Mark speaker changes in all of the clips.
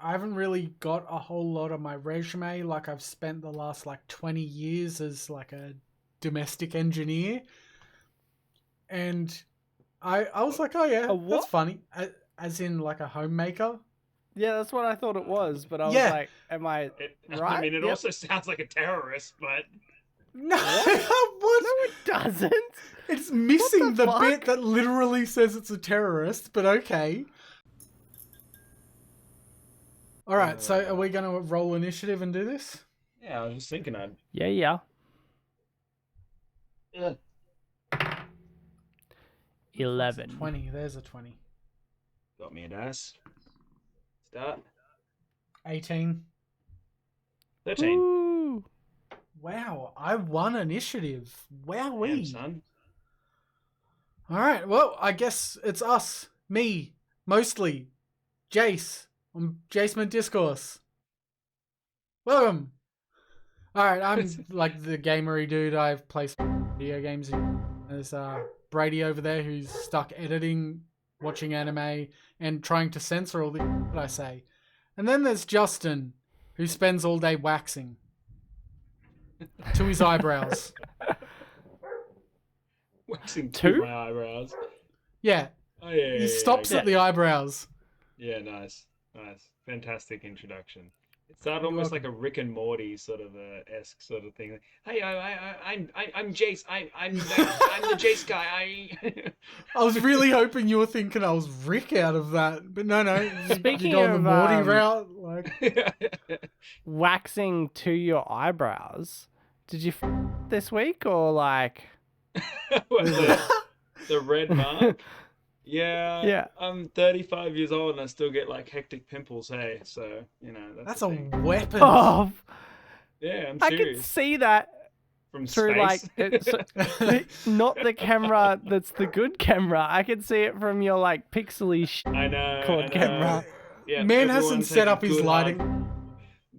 Speaker 1: I haven't really got a whole lot of my resume. Like I've spent the last 20 years as like a domestic engineer. And I was like, oh yeah,
Speaker 2: A
Speaker 1: that's
Speaker 2: what?
Speaker 1: funny. As in like a homemaker.
Speaker 2: Yeah, that's what I thought it was, but I was
Speaker 1: Yeah.
Speaker 2: like, am I right?
Speaker 3: I mean, it
Speaker 2: Yep.
Speaker 3: also sounds like a terrorist, but
Speaker 1: No,
Speaker 2: What?
Speaker 1: what?
Speaker 2: No, it doesn't.
Speaker 1: It's missing the
Speaker 2: fuck?
Speaker 1: bit that literally says it's a terrorist, but okay. All right, so are we going to roll initiative and do this?
Speaker 3: yeah, I was just thinking I'd.
Speaker 2: Yeah.
Speaker 3: Ugh.
Speaker 2: 11.
Speaker 1: 20. There's a 20.
Speaker 3: Got me a dice. Start.
Speaker 1: 18.
Speaker 3: 13.
Speaker 2: Ooh.
Speaker 1: Wow, I won initiative.
Speaker 3: Damn,
Speaker 1: Wowee.
Speaker 3: son.
Speaker 1: All right, well, I guess it's us. Me, mostly. Jace. I'm Jaceman Discourse. Welcome. All right, I'm like the gamery dude. I've played video games. There's Brady over there who's stuck editing, watching anime, and trying to censor all the that I say. And then there's Justin, who spends all day waxing to his eyebrows.
Speaker 3: Waxing
Speaker 2: Two?
Speaker 3: to my eyebrows.
Speaker 1: Yeah,
Speaker 3: Oh, yeah.
Speaker 1: he stops
Speaker 3: yeah.
Speaker 1: at the eyebrows.
Speaker 3: Yeah, nice. Fantastic introduction. It started
Speaker 1: You're
Speaker 3: almost
Speaker 1: welcome.
Speaker 3: like a Rick and Morty sort of esque sort of thing. Hey, I'm Jace. I'm the Jace guy.
Speaker 1: I was really hoping you were thinking I was Rick out of that, but no.
Speaker 2: Speaking
Speaker 1: you go on the
Speaker 2: of,
Speaker 1: Morty route, like.
Speaker 2: Waxing to your eyebrows. Did you this week or like?
Speaker 3: What, the red mark? Yeah.
Speaker 2: Yeah.
Speaker 3: I'm 35 years old and I still get like hectic pimples. Hey, so
Speaker 1: That's
Speaker 3: the
Speaker 1: a
Speaker 3: thing.
Speaker 1: weapon.
Speaker 2: Oh,
Speaker 3: Yeah, I'm
Speaker 2: I
Speaker 3: serious.
Speaker 2: can see that
Speaker 3: From
Speaker 2: through
Speaker 3: space.
Speaker 2: not the camera that's the good camera. I can see it from your like pixely
Speaker 3: I know.
Speaker 2: quad camera.
Speaker 3: Yeah,
Speaker 1: Man
Speaker 3: everyone
Speaker 1: hasn't
Speaker 3: take
Speaker 1: set
Speaker 3: a
Speaker 1: up his
Speaker 3: good
Speaker 1: lighting.
Speaker 3: hard-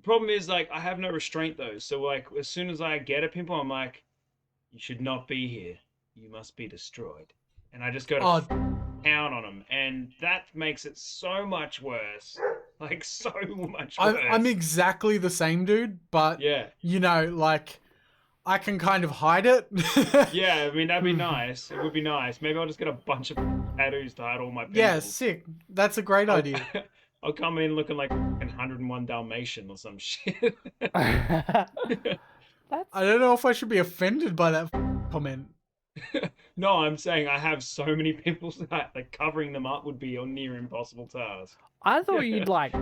Speaker 3: Problem is, like, I have no restraint though. So, like, as soon as I get a pimple, I'm like, "You should not be here. You must be destroyed." And I just go to
Speaker 1: Oh,
Speaker 3: town on them, and that makes it so much worse. Like, so much worse.
Speaker 1: I'm exactly the same dude, but
Speaker 3: Yeah,
Speaker 1: like I can kind of hide it.
Speaker 3: yeah. I mean, that'd be nice. It would be nice. Maybe I'll just get a bunch of tattoos to hide all my pimples.
Speaker 1: Yeah, sick. That's a great idea.
Speaker 3: I'll come in looking like 101 Dalmatian or some shit.
Speaker 1: I don't know if I should be offended by that comment.
Speaker 3: No, I'm saying I have so many pimples that like covering them up would be a near impossible task.
Speaker 2: I thought you'd like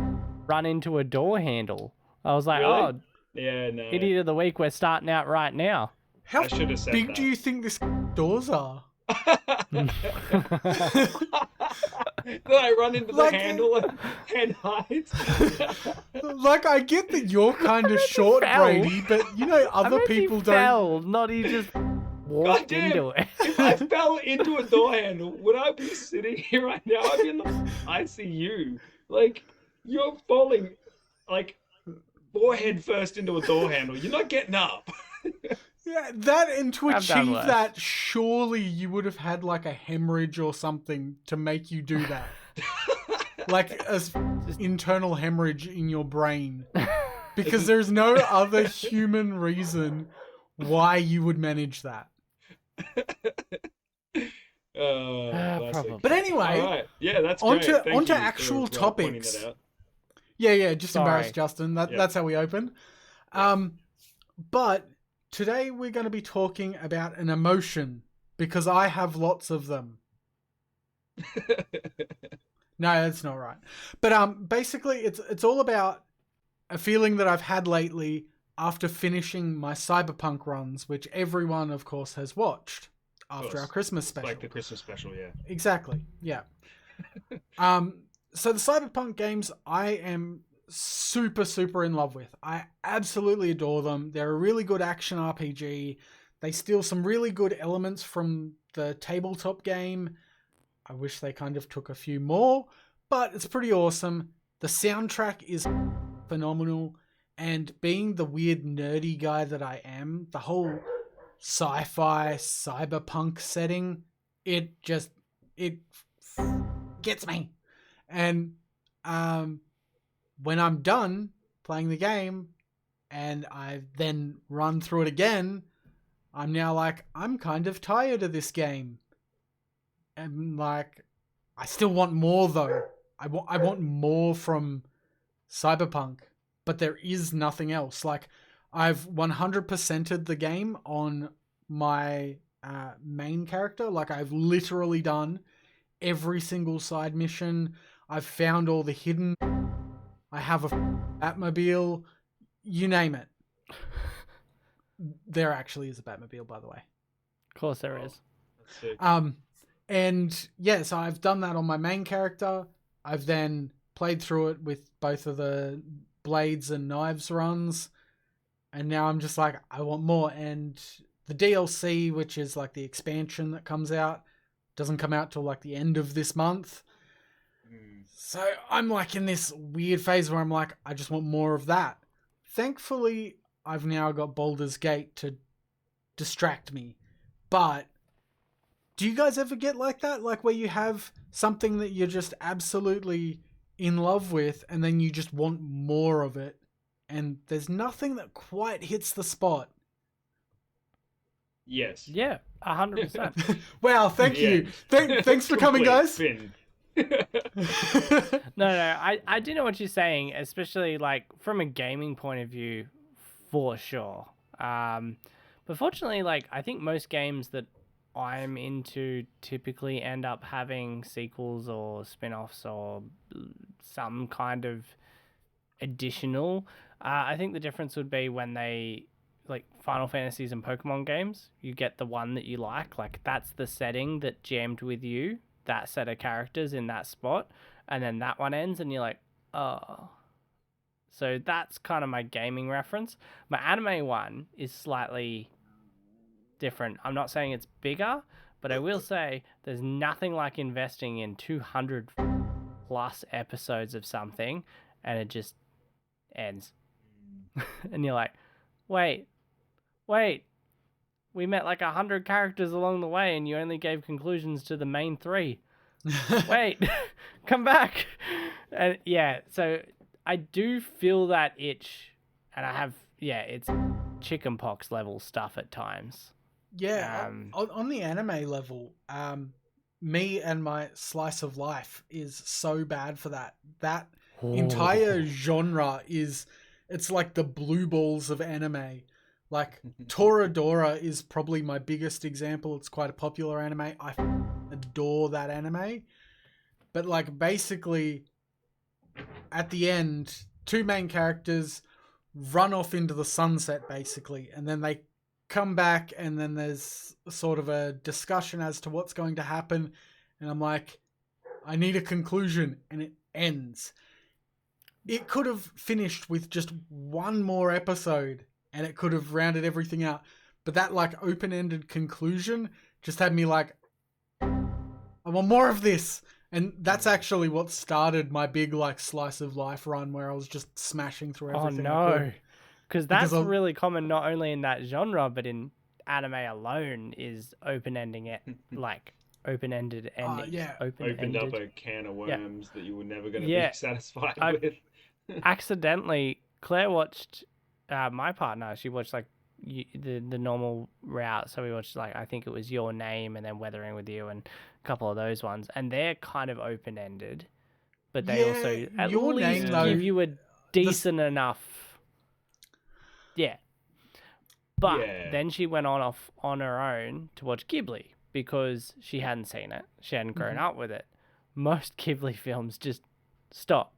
Speaker 2: run into a door handle. I was like,
Speaker 3: Really?
Speaker 2: oh,
Speaker 3: Yeah, no.
Speaker 2: idiot of the week, we're starting out right now.
Speaker 1: How
Speaker 3: I should have said
Speaker 1: big
Speaker 3: that.
Speaker 1: do you think this doors are?
Speaker 3: Then I run into the
Speaker 1: Like-
Speaker 3: handle and hide.
Speaker 1: Like, I get that you're kind of short,
Speaker 2: fell.
Speaker 1: Brady, but
Speaker 2: I
Speaker 1: other
Speaker 2: meant
Speaker 1: people
Speaker 2: he
Speaker 1: don't.
Speaker 2: fell, not he just walked
Speaker 3: Goddamn.
Speaker 2: into it.
Speaker 3: If I fell into a door handle, would I be sitting here right now? I'd be in the ICU. Like, you're falling, like, forehead first into a door handle. You're not getting up.
Speaker 1: Yeah, that and to
Speaker 2: I've done
Speaker 1: achieve
Speaker 2: worse.
Speaker 1: that, surely you would have had like a hemorrhage or something to make you do that. Like as internal hemorrhage in your brain. Because there's no other human reason why you would manage that.
Speaker 3: Classic.
Speaker 2: Probably.
Speaker 1: But anyway,
Speaker 3: All right. Yeah, that's
Speaker 1: onto-
Speaker 3: great. Thank
Speaker 1: onto
Speaker 3: you for,
Speaker 1: actual
Speaker 3: pointing
Speaker 1: topics.
Speaker 3: that out.
Speaker 1: yeah, just
Speaker 2: Sorry.
Speaker 1: embarrass Justin.
Speaker 3: Yeah.
Speaker 1: That's how we open. But today we're going to be talking about an emotion because I have lots of them. No, that's not right. But basically it's all about a feeling that I've had lately after finishing my Cyberpunk runs, which everyone of course has watched after
Speaker 3: course.
Speaker 1: our Christmas
Speaker 3: It's
Speaker 1: special.
Speaker 3: like the Christmas special, yeah.
Speaker 1: Exactly. Yeah. So the Cyberpunk games I am super in love with. I absolutely adore them. They're a really good action RPG. They steal some really good elements from the tabletop game. I wish they kind of took a few more, but it's pretty awesome. The soundtrack is phenomenal, and being the weird nerdy guy that I am, the whole sci-fi cyberpunk setting, it gets me. And when I'm done playing the game and I then run through it again, I'm now like, I'm kind of tired of this game. And like, I still want more though. I want more from Cyberpunk, but there is nothing else. Like, I've 100%ed the game on my main character. Like, I've literally done every single side mission. I've found all the hidden. I have a Batmobile. You name it. There actually is a Batmobile, by the way.
Speaker 2: Of course there is.
Speaker 3: That's sick.
Speaker 1: And yeah, so I've done that on my main character. I've then played through it with both of the blades and knives runs. And now I'm just like, I want more. And the DLC, which is like the expansion that comes out, doesn't come out till like the end of this month. So I'm like in this weird phase where I'm like, I just want more of that. Thankfully, I've now got Baldur's Gate to distract me. But do you guys ever get like that? Like where you have something that you're just absolutely in love with and then you just want more of it and there's nothing that quite hits the spot.
Speaker 3: Yes.
Speaker 2: Yeah, 100%.
Speaker 1: Wow, thank you. Thanks for coming, guys.
Speaker 3: Finn.
Speaker 2: No, I do know what you're saying, especially like from a gaming point of view, for sure. But fortunately, like I think most games that I'm into typically end up having sequels or spin-offs or some kind of additional. I think the difference would be when they like Final Fantasies and Pokemon games, you get the one that you like that's the setting that jammed with you, that set of characters in that spot, and then that one ends and you're like, oh. So that's kind of my gaming reference. My anime one is slightly different. I'm not saying it's bigger, but I will say there's nothing like investing in 200 plus episodes of something and it just ends. And you're like, wait, we met like 100 characters along the way and you only gave conclusions to the main 3. Wait, come back. And yeah, so I do feel that itch, and I have, it's chickenpox level stuff at times.
Speaker 1: Yeah, on the anime level, me and my slice of life is so bad for that. That entire genre it's like the blue balls of anime. Like Toradora is probably my biggest example. It's quite a popular anime. I adore that anime. But like basically at the end, 2 main characters run off into the sunset basically, and then they come back and then there's sort of a discussion as to what's going to happen, and I'm like, I need a conclusion, and it ends. It could have finished with just one more episode and it could have rounded everything out, but that like open-ended conclusion just had me like, I want more of this. And that's actually what started my big like slice of life run where I was just smashing through everything.
Speaker 2: Oh no, because that's really common not only in that genre but in anime alone is open-ending it, like open-ended endings.
Speaker 1: Yeah,
Speaker 3: opened up a can of worms that you were never going to be satisfied with.
Speaker 2: Accidentally, Claire watched my partner. She watched like the normal route, so we watched like I think it was Your Name and then Weathering with You and a couple of those ones, and they're kind of open-ended, but they also at
Speaker 1: Your
Speaker 2: least
Speaker 1: Name, though,
Speaker 2: give you a decent enough but then she went off on her own to watch Ghibli because she hadn't seen it, she hadn't grown up with it. Most Ghibli films just stop.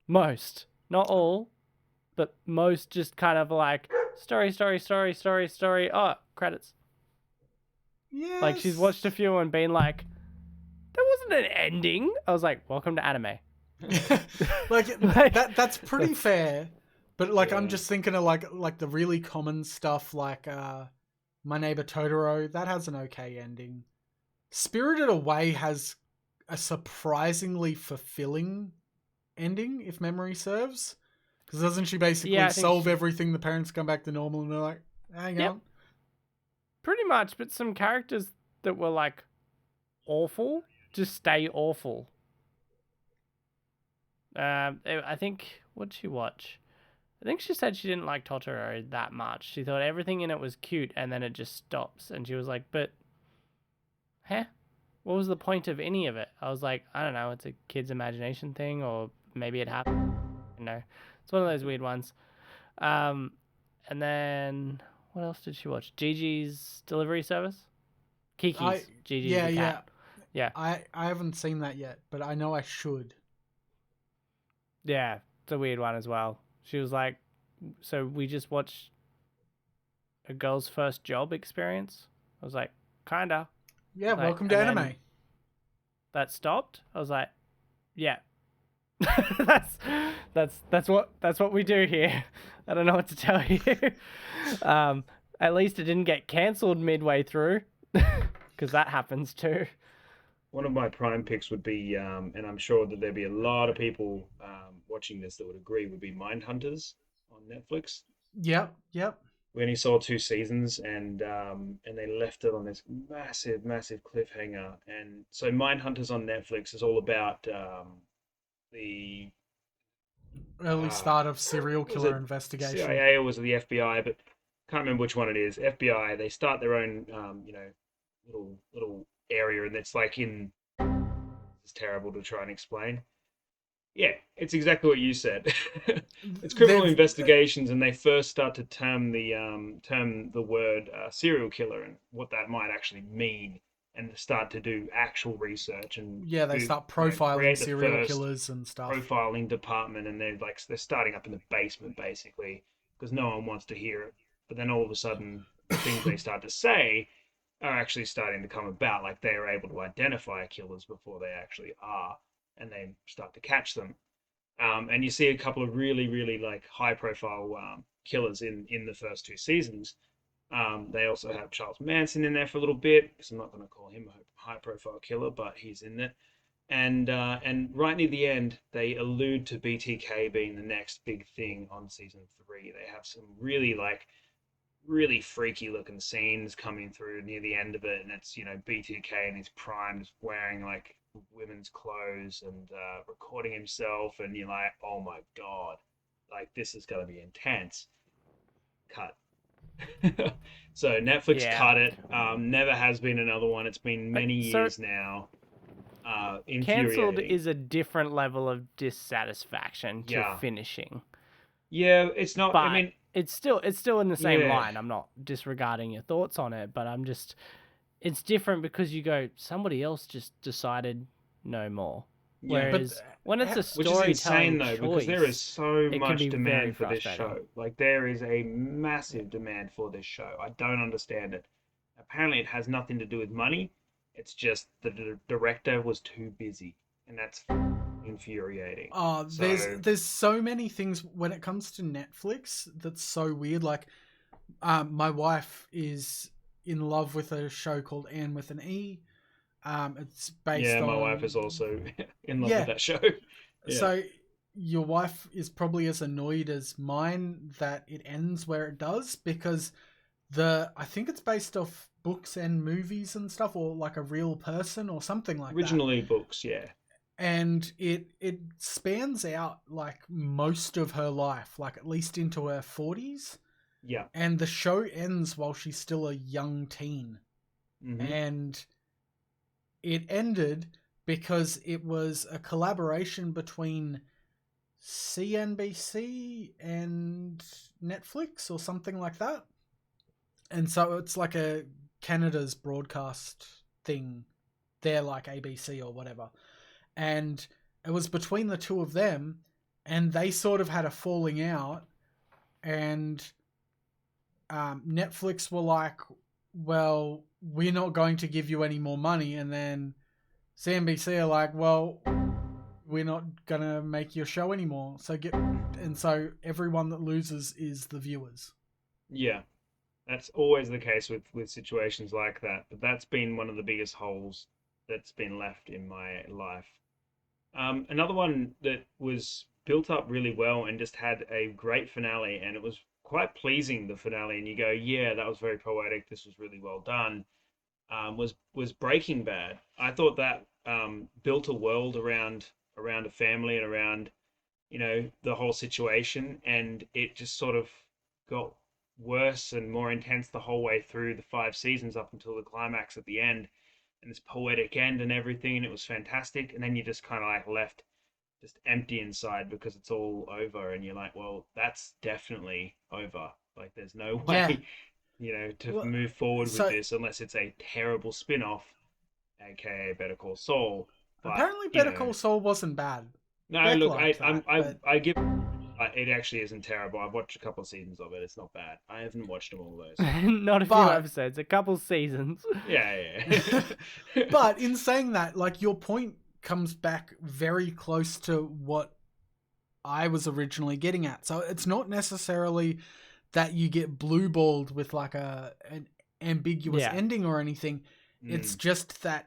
Speaker 2: Most, not all, but most just kind of like story. Oh, credits.
Speaker 1: Yes.
Speaker 2: Like she's watched a few and been like, there wasn't an ending. I was like, welcome to anime.
Speaker 1: That's pretty fair. But like I'm just thinking of like the really common stuff like My Neighbor Totoro, that has an okay ending. Spirited Away has a surprisingly fulfilling ending, if memory serves. Because doesn't she basically solve everything, the parents come back to normal and they're like, hang on.
Speaker 2: Pretty much, but some characters that were like awful just stay awful. I think, what did she watch? I think she said she didn't like Totoro that much. She thought everything in it was cute, and then it just stops. And she was like, "But, huh? What was the point of any of it?" I was like, "I don't know. It's a kid's imagination thing, or maybe it happened. You know, it's one of those weird ones." Um, and then what else did she watch? Gigi's Delivery Service.
Speaker 1: I
Speaker 2: Kiki's. Gigi's
Speaker 1: yeah
Speaker 2: the
Speaker 1: yeah.
Speaker 2: cat. Yeah,
Speaker 1: I haven't seen that yet, but I know I should.
Speaker 2: yeah. It's a weird one as well. She was like, "So we just watched a girl's first job experience." I was like, kinda.
Speaker 1: Yeah,
Speaker 2: Like,
Speaker 1: welcome to
Speaker 2: and
Speaker 1: anime.
Speaker 2: then that stopped. I was like, yeah. that's that's what we do here. I don't know what to tell you. um, at least it didn't get cancelled midway through, because that happens too.
Speaker 3: One of my prime picks would be, and I'm sure that there'd be a lot of people watching this that would agree, would be Mindhunters on Netflix.
Speaker 1: Yep, yep.
Speaker 3: We only saw 2 seasons, and they left it on this massive, massive cliffhanger. And so Mindhunters on Netflix is all about the
Speaker 1: Early start of serial
Speaker 3: was
Speaker 1: killer
Speaker 3: it
Speaker 1: investigation.
Speaker 3: CIA or was it the FBI? But can't remember which one it is. FBI. They start their own, little area, and it's like in. It's terrible to try and explain. Yeah, it's exactly what you said. It's criminal
Speaker 1: They've
Speaker 3: investigations, and they first start to term the word serial killer and what that might actually mean, and start to do actual research and
Speaker 1: yeah, they
Speaker 3: do
Speaker 1: start profiling
Speaker 3: create the
Speaker 1: serial
Speaker 3: first
Speaker 1: killers and stuff.
Speaker 3: profiling department, and they're starting up in the basement basically because no one wants to hear it. But then all of a sudden, the things they start to say are actually starting to come about. Like they are able to identify killers before they actually are, and they start to catch them. And you see a couple of really, really like high profile killers in the first 2 seasons. They also have Charles Manson in there for a little bit, because I'm not going to call him a high profile killer, but he's in it. And right near the end, they allude to BTK being the next big thing on season 3. They have some really like really freaky looking scenes coming through near the end of it, and it's BTK in his prime, just wearing like women's clothes and recording himself, and you're like, oh my god, like this is gonna be intense. Cut. So Netflix
Speaker 2: Yeah.
Speaker 3: cut it. Never has been another one. It's been
Speaker 2: Like,
Speaker 3: many
Speaker 2: so
Speaker 3: years now.
Speaker 2: cancelled
Speaker 3: Infuriating.
Speaker 2: is a different level of dissatisfaction to
Speaker 3: Yeah,
Speaker 2: finishing,
Speaker 3: yeah. It's not. I
Speaker 2: but
Speaker 3: mean,
Speaker 2: it's still in the same
Speaker 3: yeah,
Speaker 2: line. I'm not disregarding your thoughts on it, but I'm just it's different because you go, somebody else just decided no more.
Speaker 3: yeah.
Speaker 1: But
Speaker 2: Whereas when it's a
Speaker 3: Which is insane
Speaker 2: storytelling
Speaker 3: though, because there is
Speaker 2: choice,
Speaker 3: so
Speaker 2: it can
Speaker 3: much
Speaker 2: be very
Speaker 3: demand for this
Speaker 2: frustrating.
Speaker 3: show. Like there is a massive demand for this show. I don't understand it. Apparently, it has nothing to do with money. It's just the director was too busy, and that's infuriating. So
Speaker 1: there's so many things when it comes to Netflix that's so weird. Like, my wife is in love with a show called Anne with an E. It's
Speaker 3: yeah,
Speaker 1: based
Speaker 3: my wife
Speaker 1: on
Speaker 3: is also in love with
Speaker 1: yeah.
Speaker 3: that show. Yeah,
Speaker 1: So your wife is probably as annoyed as mine that it ends where it does, because I think it's based off books and movies and stuff, or like a real person or something like that.
Speaker 3: originally books. Yeah,
Speaker 1: And it spans out like most of her life, like at least into her 40s,
Speaker 3: yeah.
Speaker 1: and the show ends while she's still a young teen.
Speaker 3: Hmm.
Speaker 1: And it ended because it was a collaboration between CNBC and Netflix or something like that. And so it's like a Canada's broadcast thing. They're like ABC or whatever. And it was between the two of them, and they sort of had a falling out. And Netflix were like, well, we're not going to give you any more money. And then CNBC are like, well, we're not gonna make your show anymore. So and so everyone that loses is the viewers.
Speaker 3: Yeah. That's always the case with situations like that. But that's been one of the biggest holes that's been left in my life. Another one that was built up really well and just had a great finale, and it was quite pleasing, the finale. And you go, yeah, that was very poetic. This was really well done. Was Breaking Bad. I thought that built a world around a family and around the whole situation, and it just sort of got worse and more intense the whole way through the 5 seasons up until the climax at the end, and this poetic end and everything, and it was fantastic. And then you just kind of like left just empty inside because it's all over, and you're like, well, that's definitely over. Like, there's no
Speaker 1: Yeah.
Speaker 3: way, to
Speaker 1: Well,
Speaker 3: move forward with
Speaker 1: so
Speaker 3: this unless it's a terrible spin-off, aka Better Call Saul. But
Speaker 1: apparently Better Call Saul wasn't bad.
Speaker 3: no,
Speaker 1: Beck
Speaker 3: look,
Speaker 1: liked that, but
Speaker 3: I give it actually isn't terrible. I've watched a couple of seasons of it. It's not bad. I haven't watched them all those.
Speaker 2: Not a few
Speaker 1: but
Speaker 2: episodes, a couple seasons.
Speaker 3: Yeah, yeah.
Speaker 1: but in saying that, like your point comes back very close to what I was originally getting at. So it's not necessarily that you get blue balled with like an ambiguous
Speaker 2: Yeah.
Speaker 1: ending or anything. It's
Speaker 3: Mm,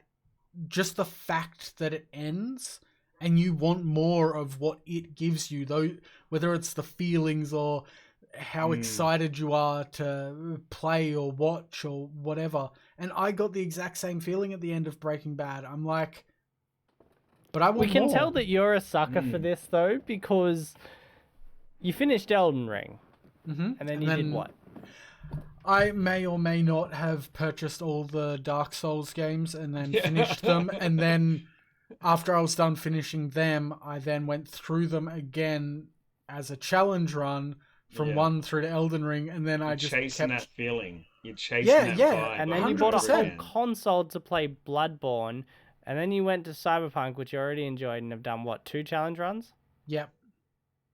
Speaker 1: just the fact that it ends and you want more of what it gives you, though, whether it's the feelings or how
Speaker 3: mm.
Speaker 1: excited you are to play or watch or whatever. And I got the exact same feeling at the end of Breaking Bad. I'm like, but I
Speaker 2: We
Speaker 1: want
Speaker 2: can
Speaker 1: more.
Speaker 2: tell that you're a sucker for
Speaker 3: Mm.
Speaker 2: this though, because you finished Elden Ring, and then
Speaker 1: And
Speaker 2: you did
Speaker 1: then
Speaker 2: what?
Speaker 1: I may or may not have purchased all the Dark Souls games and then finished them. And then after I was done finishing them, I then went through them again as a challenge run from
Speaker 3: Yeah.
Speaker 1: 1 through to Elden Ring. And then I
Speaker 3: You're
Speaker 1: just
Speaker 3: chasing
Speaker 1: kept.
Speaker 3: that feeling. You're chasing
Speaker 1: Yeah,
Speaker 3: that
Speaker 1: yeah,
Speaker 3: vibe
Speaker 2: And then you
Speaker 3: over and
Speaker 2: bought a
Speaker 3: over
Speaker 1: 100%.
Speaker 2: whole
Speaker 3: again.
Speaker 2: console to play Bloodborne, and then you went to Cyberpunk, which you already enjoyed, and have done what, 2 challenge runs?
Speaker 1: Yep.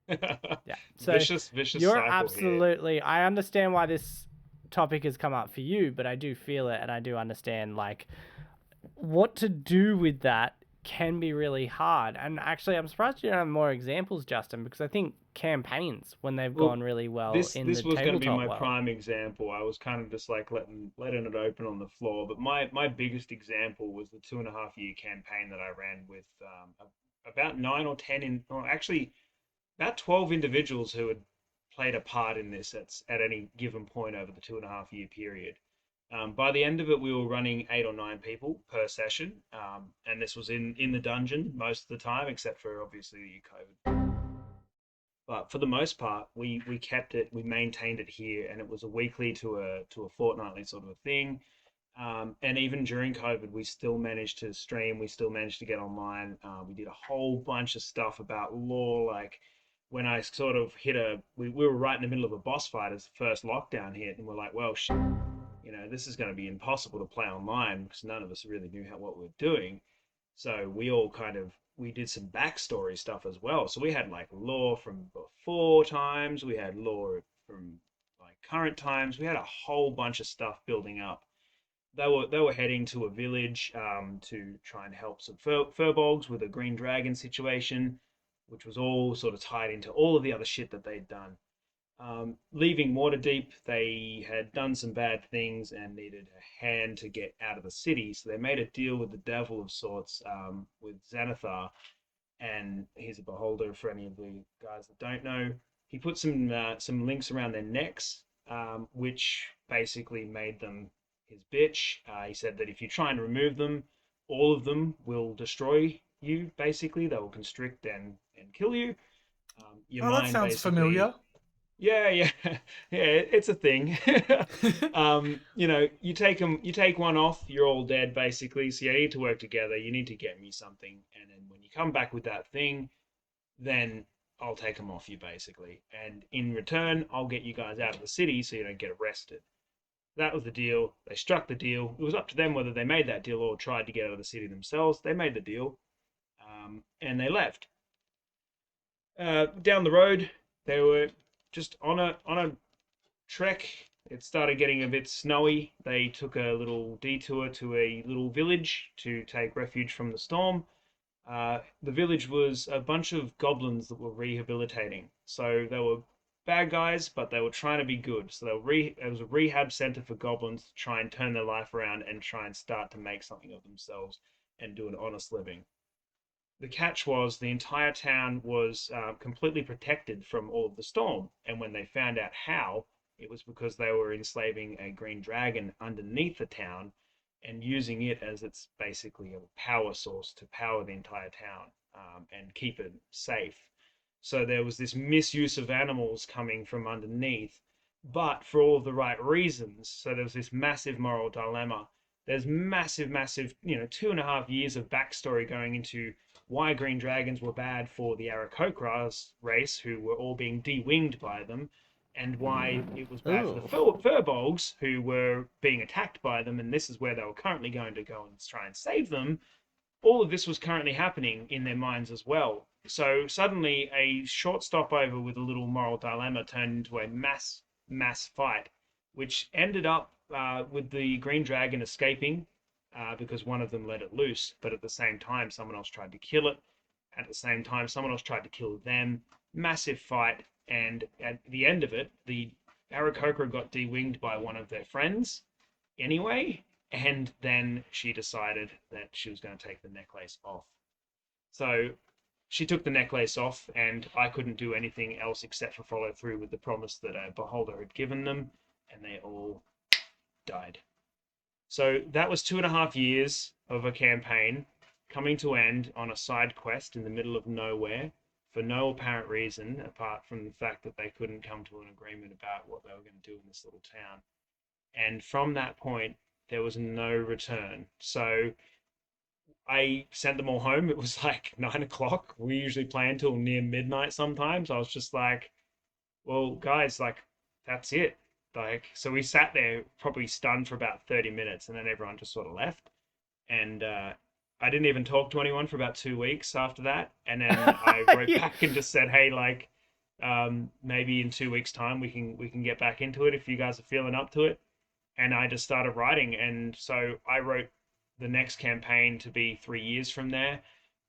Speaker 2: Yeah. So
Speaker 3: Vicious
Speaker 2: you're
Speaker 3: cycle here.
Speaker 2: absolutely. I understand why this topic has come up for you, but I do feel it, and I do understand like what to do with that can be really hard. And actually, I'm surprised you don't have more examples, Justin, because I think campaigns, when they've
Speaker 3: Well,
Speaker 2: gone really well
Speaker 3: this
Speaker 2: in the
Speaker 3: this was going to be
Speaker 2: tabletop
Speaker 3: my
Speaker 2: world.
Speaker 3: prime example. I was kind of just like letting it open on the floor. But my biggest example was the 2.5 year campaign that I ran with about 9 or 10 actually about 12 individuals who had played a part in this at any given point over the 2.5 year period. By the end of it, we were running 8 or 9 people per session, and this was in the dungeon most of the time, except for obviously COVID. But for the most part, we kept it, we maintained it here, and it was a weekly to a fortnightly sort of a thing. And even during COVID, we still managed to stream. We still managed to get online. We did a whole bunch of stuff about lore. Like when I sort of we were right in the middle of a boss fight as the first lockdown hit, and we're like, well, this is going to be impossible to play online because none of us really knew what we were doing. So we all kind of we did some backstory stuff as well. So we had like lore from before times, we had lore from like current times. We had a whole bunch of stuff building up. They were heading to a village to try and help some furbolgs with a green dragon situation, which was all sort of tied into all of the other shit that they'd done. Leaving Waterdeep, they had done some bad things and needed a hand to get out of the city, so they made a deal with the devil of sorts, with Xanathar, and he's a beholder for any of the guys that don't know. He put some links around their necks, which basically made them his bitch. He said that if you try and remove them, all of them will destroy you. Basically, they will constrict and kill you. Your
Speaker 1: Oh, that
Speaker 3: mind
Speaker 1: sounds familiar.
Speaker 3: basically, yeah, yeah, yeah. It's a thing. You take one off, you're all dead basically. So you need to work together. You need to get me something, and then when you come back with that thing, then I'll take them off you basically. And in return, I'll get you guys out of the city so you don't get arrested. That was the deal. They struck the deal. It was up to them whether they made that deal or tried to get out of the city themselves. They made the deal, and they left. Down the road, they were just on a trek. It started getting a bit snowy. They took a little detour to a little village to take refuge from the storm. The village was a bunch of goblins that were rehabilitating. So they were bad guys, but they were trying to be good. So it was a rehab center for goblins to try and turn their life around and try and start to make something of themselves and do an honest living. The catch was the entire town was completely protected from all of the storm. And when they found out how, it was because they were enslaving a green dragon underneath the town and using it as its basically a power source to power the entire town, and keep it safe. So there was this misuse of animals coming from underneath, but for all of the right reasons. So there was this massive moral dilemma. There's massive, 2.5 years of backstory going into why green dragons were bad for the Aarakocra's race, who were all being de-winged by them, and why it was bad for the
Speaker 2: Ooh.
Speaker 3: furbolgs, who were being attacked by them, and this is where they were currently going to go and try and save them. All of this was currently happening in their minds as well. So suddenly, a short stopover with a little moral dilemma turned into a mass fight, which ended up with the Green Dragon escaping because one of them let it loose, but at the same time, someone else tried to kill it. At the same time, someone else tried to kill them. Massive fight, and at the end of it, the Aarakocra got de-winged by one of their friends anyway, and then she decided that she was going to take the necklace off. So she took the necklace off, and I couldn't do anything else except for follow through with the promise that a beholder had given them, and they all died. So that was 2.5 years of a campaign coming to end on a side quest in the middle of nowhere for no apparent reason apart from the fact that they couldn't come to an agreement about what they were going to do in this little town. And from that point, there was no return. So I sent them all home. It was like 9 o'clock. We usually play until near midnight sometimes. I was just like, well, guys, like, that's it. Like, so we sat there probably stunned for about 30 minutes, and then everyone just sort of left. And I didn't even talk to anyone for about 2 weeks after that. And then I wrote
Speaker 2: Yeah.
Speaker 3: back and just said, hey, like, maybe in 2 weeks' time we can get back into it if you guys are feeling up to it. And I just started writing. And so I wrote the next campaign to be 3 years from there,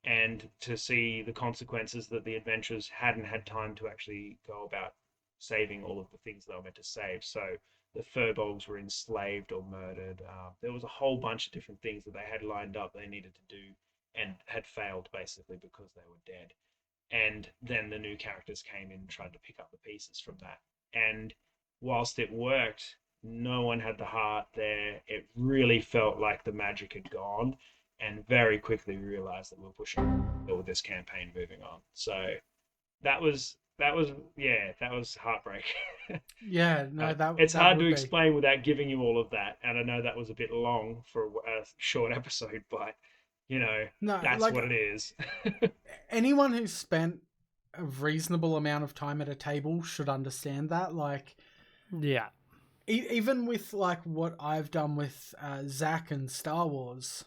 Speaker 3: and to see the consequences that the adventurers hadn't had time to actually go about saving all of the things they were meant to save. So the furbolgs were enslaved or murdered. There was a whole bunch of different things that they had lined up they needed to do and had failed basically because they were dead. And then the new characters came in and tried to pick up the pieces from that. And whilst it worked, no one had the heart there. It really felt like the magic had gone, and very quickly realized that we were pushing with this campaign moving on. So that was heartbreak.
Speaker 1: Yeah, no,
Speaker 3: It's
Speaker 1: that
Speaker 3: hard to
Speaker 1: would be.
Speaker 3: explain without giving you all of that, and I know that was a bit long for a short episode, but you know
Speaker 1: No,
Speaker 3: that's
Speaker 1: like
Speaker 3: what it is.
Speaker 1: anyone who's spent a reasonable amount of time at a table should understand that. Like,
Speaker 2: Yeah.
Speaker 1: even with like what I've done with Zach and Star Wars.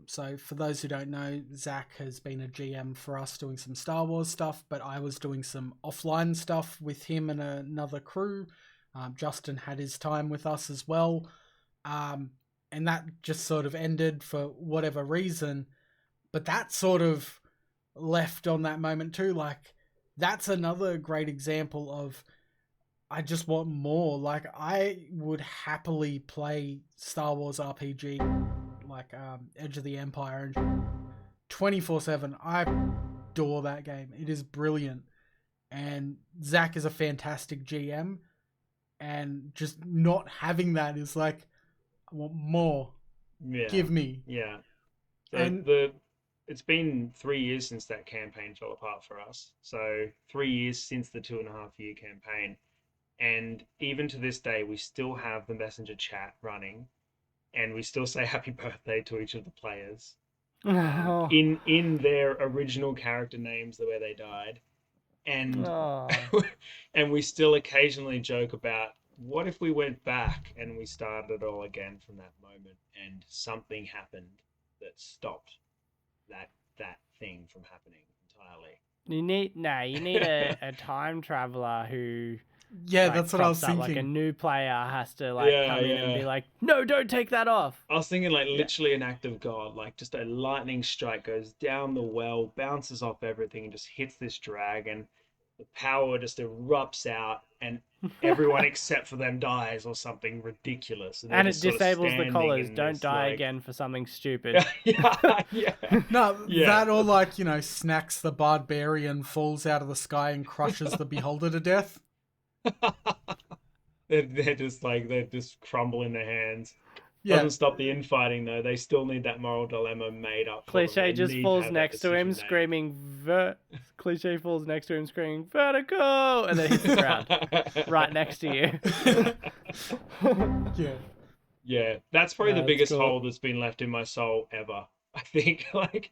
Speaker 1: So for those who don't know, Zach has been a GM for us doing some Star Wars stuff, but I was doing some offline stuff with him and another crew. Justin had his time with us as well. And that just sort of ended for whatever reason. But that sort of left on that moment too. Like, that's another great example of I just want more. Like, I would happily play Star Wars RPG, like Edge of the Empire, and 24/7. I adore that game. It is brilliant, and Zach is a fantastic GM. And just not having that is like, I want more.
Speaker 3: Yeah,
Speaker 1: Give me.
Speaker 3: yeah. So
Speaker 1: And
Speaker 3: it's been 3 years since that campaign fell apart for us. So 3 years since the 2.5 year campaign, and even to this day, we still have the messenger chat running, and we still say happy birthday to each of the players,
Speaker 2: Oh.
Speaker 3: in their original character names, the way they died, and
Speaker 2: Oh.
Speaker 3: and we still occasionally joke about what if we went back and we started it all again from that moment, and something happened that stopped that thing from happening entirely.
Speaker 2: You need a time traveler who
Speaker 1: yeah,
Speaker 2: like
Speaker 1: that's what I was
Speaker 2: crops up, like a
Speaker 1: thinking.
Speaker 2: new player has to like
Speaker 3: Yeah,
Speaker 2: come in and be
Speaker 3: yeah.
Speaker 2: like, no, don't take that off.
Speaker 3: I was thinking like
Speaker 2: Yeah.
Speaker 3: literally an act of God, like just a lightning strike goes down the well, bounces off everything, and just hits this dragon. The power just erupts out, and everyone except for them dies, or something ridiculous, and they're
Speaker 2: And it
Speaker 3: just sort of
Speaker 2: disables the
Speaker 3: standing
Speaker 2: collars.
Speaker 3: in
Speaker 2: Don't
Speaker 3: this
Speaker 2: die
Speaker 3: like,
Speaker 2: again for something stupid.
Speaker 3: yeah, yeah,
Speaker 1: No,
Speaker 3: yeah.
Speaker 1: that or like, Snacks the Barbarian falls out of the sky and crushes the Beholder to death.
Speaker 3: They're just like they just crumble in their hands.
Speaker 1: Yeah.
Speaker 3: Doesn't stop the infighting though. They still need that moral dilemma made up for them.
Speaker 2: Cliche
Speaker 3: They
Speaker 2: just
Speaker 3: need to
Speaker 2: falls
Speaker 3: have that
Speaker 2: next to him,
Speaker 3: decision made.
Speaker 2: screaming Cliche falls next to him, screaming vertigo, and then hits the ground right next to you.
Speaker 1: Yeah.
Speaker 3: Yeah, that's probably the
Speaker 2: That's
Speaker 3: biggest
Speaker 2: cool.
Speaker 3: hole that's been left in my soul ever. I think like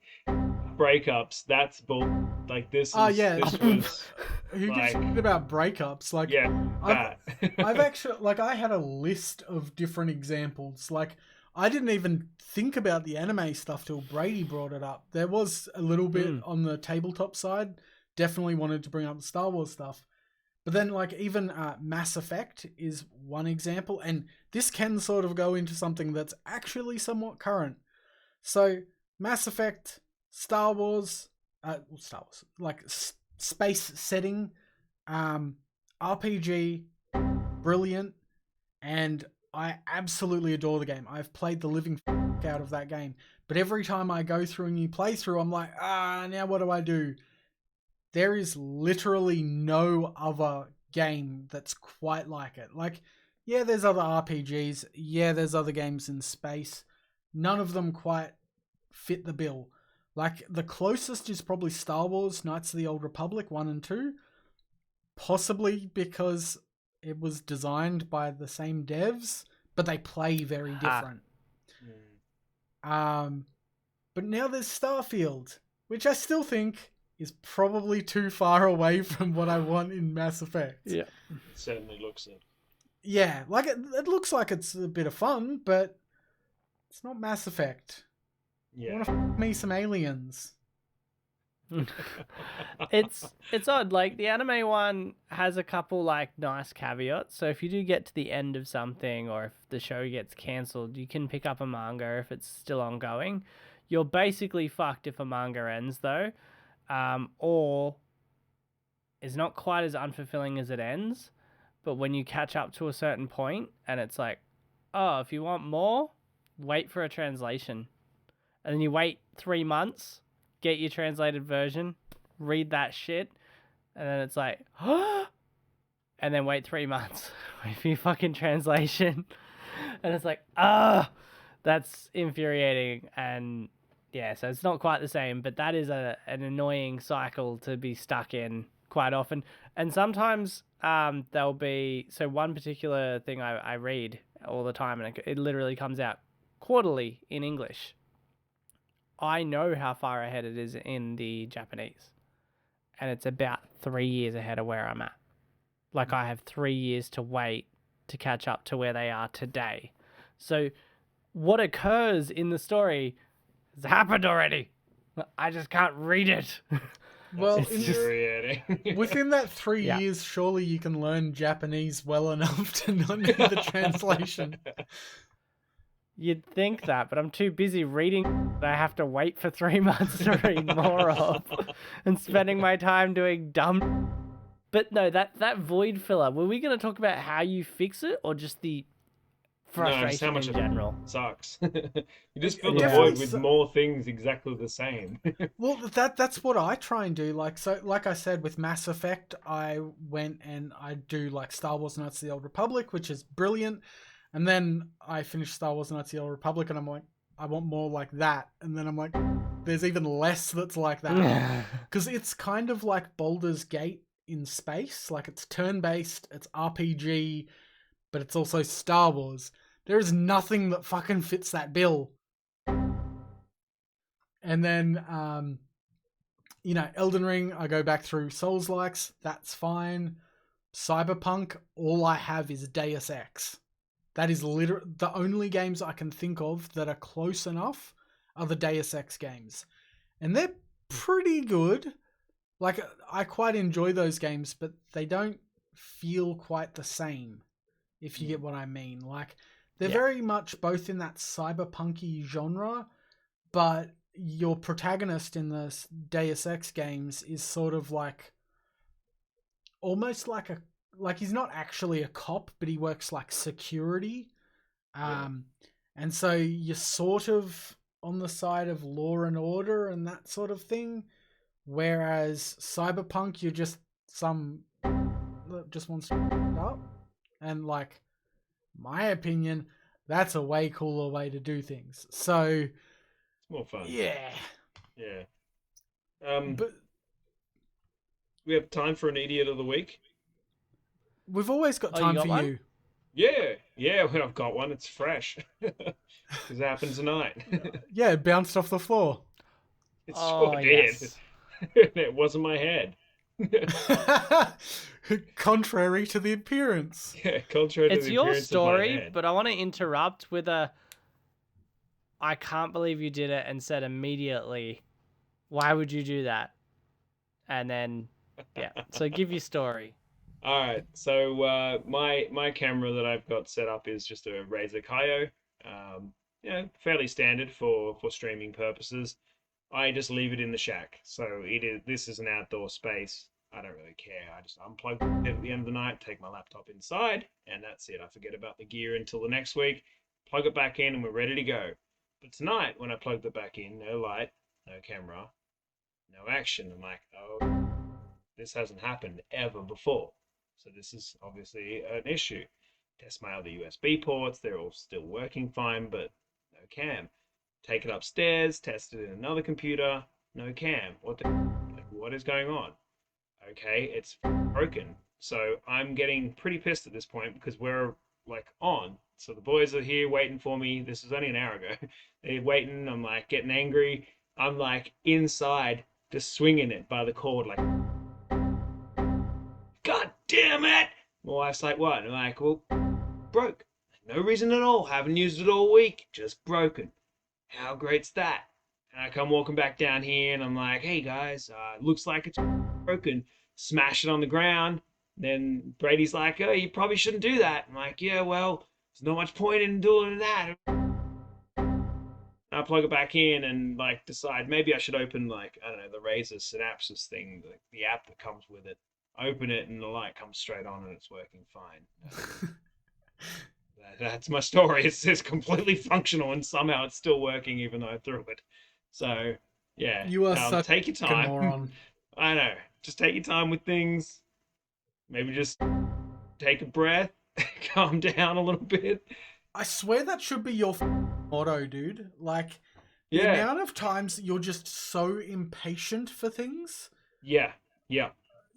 Speaker 3: breakups. That's bull. Like
Speaker 1: Yeah.
Speaker 3: this was
Speaker 1: Who gives a
Speaker 3: like
Speaker 1: shit about breakups? Like,
Speaker 3: yeah
Speaker 1: I've
Speaker 3: that.
Speaker 1: I've actually like I had a list of different examples. Like, I didn't even think about the anime stuff till Brady brought it up. There was a little bit on the tabletop side. Definitely wanted to bring up the Star Wars stuff. But then, like, even Mass Effect is one example, and this can sort of go into something that's actually somewhat current. So, Mass Effect, Star Wars, like space setting, RPG, brilliant, and I absolutely adore the game. I've played the living out of that game, but every time I go through a new playthrough, I'm like, now what do I do? There is literally no other game that's quite like it. Like, yeah, there's other RPGs. Yeah, there's other games in space. None of them quite fit the bill. Like, the closest is probably Star Wars Knights of the Old Republic 1 and 2. Possibly because it was designed by the same devs, but they play very different. But now there's Starfield, which I still think is probably too far away from what I want in Mass Effect.
Speaker 2: Yeah.
Speaker 3: It certainly looks it.
Speaker 1: Yeah, like it looks like it's a bit of fun, but it's not Mass Effect. I want to me some aliens.
Speaker 2: It's odd. Like the anime one has a couple like nice caveats. So if you do get to the end of something, or if the show gets cancelled, you can pick up a manga if it's still ongoing. You're basically fucked if a manga ends though, or is not quite as unfulfilling as it ends. But when you catch up to a certain point, and it's like, oh, if you want more, wait for a translation, and then you wait 3 months, get your translated version, read that shit, and then it's like, and then wait 3 months, wait for your fucking translation, and it's like, that's infuriating. And yeah, so it's not quite the same, but that is an annoying cycle to be stuck in quite often. And sometimes there'll be, so one particular thing I read all the time, and it literally comes out quarterly in English. I know how far ahead it is in the Japanese, and it's about 3 years ahead of where I'm at. Like, I have 3 years to wait to catch up to where they are today. So what occurs in the story has happened already. I just can't read it.
Speaker 1: Well,
Speaker 3: It's infuriating.
Speaker 1: within that 3
Speaker 2: Yeah.
Speaker 1: years, surely you can learn Japanese well enough to not need the translation.
Speaker 2: You'd think that, but I'm too busy reading that I have to wait for 3 months to read more of, and spending my time doing dumb. But no, that void filler, were we going to talk about how you fix it, or just the frustration
Speaker 3: how much
Speaker 2: in
Speaker 3: it
Speaker 2: general?
Speaker 3: sucks. You just fill the
Speaker 1: definitely
Speaker 3: void with
Speaker 1: su-
Speaker 3: more things exactly the same.
Speaker 1: Well, that's what I try and do. Like I said, with Mass Effect, I went and I do like Star Wars Knights of the Old Republic, which is brilliant. And then I finished Star Wars Knights of the Old Republic, and I'm like, I want more like that. And then I'm like, there's even less that's like that. Because it's kind of like Baldur's Gate in space. Like, it's turn-based, it's RPG, but it's also Star Wars. There is nothing that fucking fits that bill. And then, Elden Ring, I go back through Souls-likes, that's fine. Cyberpunk, all I have is Deus Ex. That is literally the only games I can think of that are close enough are the Deus Ex games. And they're pretty good. Like, I quite enjoy those games, but they don't feel quite the same, if you get what I mean. Like, they're very much both in that cyberpunky genre, but your protagonist in the Deus Ex games is sort of like, almost like he's not actually a cop, but he works like security. And so you're sort of on the side of law and order and that sort of thing. Whereas Cyberpunk, you're just some that just wants to up. And like, my opinion, That's a way cooler way to do things. So,
Speaker 3: It's more fun.
Speaker 1: yeah.
Speaker 3: Yeah.
Speaker 1: But
Speaker 3: We have time for an idiot of the week.
Speaker 1: we've always got
Speaker 2: Oh, you
Speaker 1: time
Speaker 2: got
Speaker 1: for
Speaker 2: one?
Speaker 1: you.
Speaker 3: Yeah. Well, I've got one. It's fresh. Because it happened tonight.
Speaker 1: Yeah, it bounced off the floor.
Speaker 3: It
Speaker 2: Oh,
Speaker 3: sure did.
Speaker 2: yes.
Speaker 3: It wasn't my head.
Speaker 1: Contrary to the appearance.
Speaker 3: Yeah, contrary to
Speaker 2: It's
Speaker 3: the
Speaker 2: your
Speaker 3: appearance of my
Speaker 2: story,
Speaker 3: head.
Speaker 2: but I want to interrupt with a I can't believe you did it and said immediately, why would you do that? And then, yeah. So give your story.
Speaker 3: All right, so my camera that I've got set up is just a Razer Kaio, fairly standard for streaming purposes. I just leave it in the shack, so this is an outdoor space. I don't really care. I just unplug it at the end of the night, take my laptop inside, and that's it. I forget about the gear until the next week. Plug it back in, and we're ready to go. But tonight, when I plugged it back in, no light, no camera, no action. I'm like, oh, this hasn't happened ever before. So this is obviously an issue. Test my other USB ports, they're all still working fine, but no cam. Take it upstairs, test it in another computer, no cam. What is going on? Okay, it's broken. So I'm getting pretty pissed at this point because we're like on. So the boys are here waiting for me. This was only an hour ago. They're waiting. I'm like getting angry. I'm like inside, just swinging it by the cord, like, God damn it! My wife's like, what? And I'm like, well, broke. No reason at all. Haven't used it all week. Just broken. How great's that? And I come walking back down here and I'm like, hey guys, looks like it's broken. Smash it on the ground. Then Brady's like, oh, you probably shouldn't do that. I'm like, yeah, well, there's not much point in doing that. I plug it back in and like decide maybe I should open like, I don't know, the Razer Synapses thing, the app that comes with it. Open it and the light comes straight on and it's working fine. That's my story. It's completely functional and somehow it's still working even though I threw it. So yeah,
Speaker 1: You are such
Speaker 3: take your
Speaker 1: a
Speaker 3: time.
Speaker 1: moron.
Speaker 3: I know. Just take your time with things. Maybe just take a breath, calm down a little bit.
Speaker 1: I swear that should be your motto, dude. Like, the
Speaker 3: Yeah,
Speaker 1: amount of times you're just so impatient for things.
Speaker 3: yeah, yeah.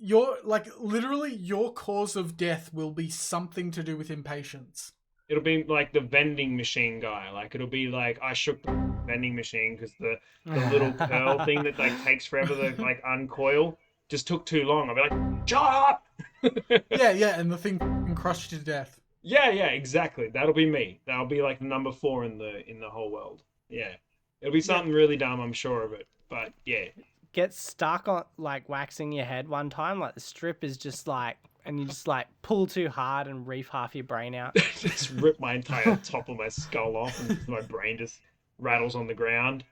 Speaker 1: You're like, literally, your cause of death will be something to do with impatience.
Speaker 3: It'll be like the vending machine guy. Like it'll be like I shook the vending machine because the little curl thing that like takes forever to like uncoil just took too long. I'll be like, shut up.
Speaker 1: Yeah, and the thing crushed you to death.
Speaker 3: Yeah, exactly. That'll be me. That'll be like number 4 in the whole world. Yeah, it'll be something really dumb. I'm sure of it. But yeah,
Speaker 2: Get stuck on like waxing your head one time, like the strip is just like, and you just like pull too hard and reef half your brain out.
Speaker 3: just rip my entire top of my skull off and my brain just rattles on the ground.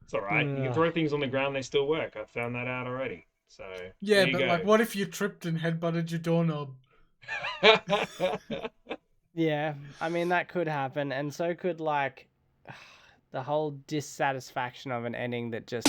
Speaker 3: It's all right. You can throw things on the ground; they still work. I've found that out already. So
Speaker 1: Yeah,
Speaker 3: there you
Speaker 1: but
Speaker 3: go.
Speaker 1: like, what if you tripped and headbutted your doorknob?
Speaker 2: Yeah, I mean that could happen, and so could like the whole dissatisfaction of an ending that just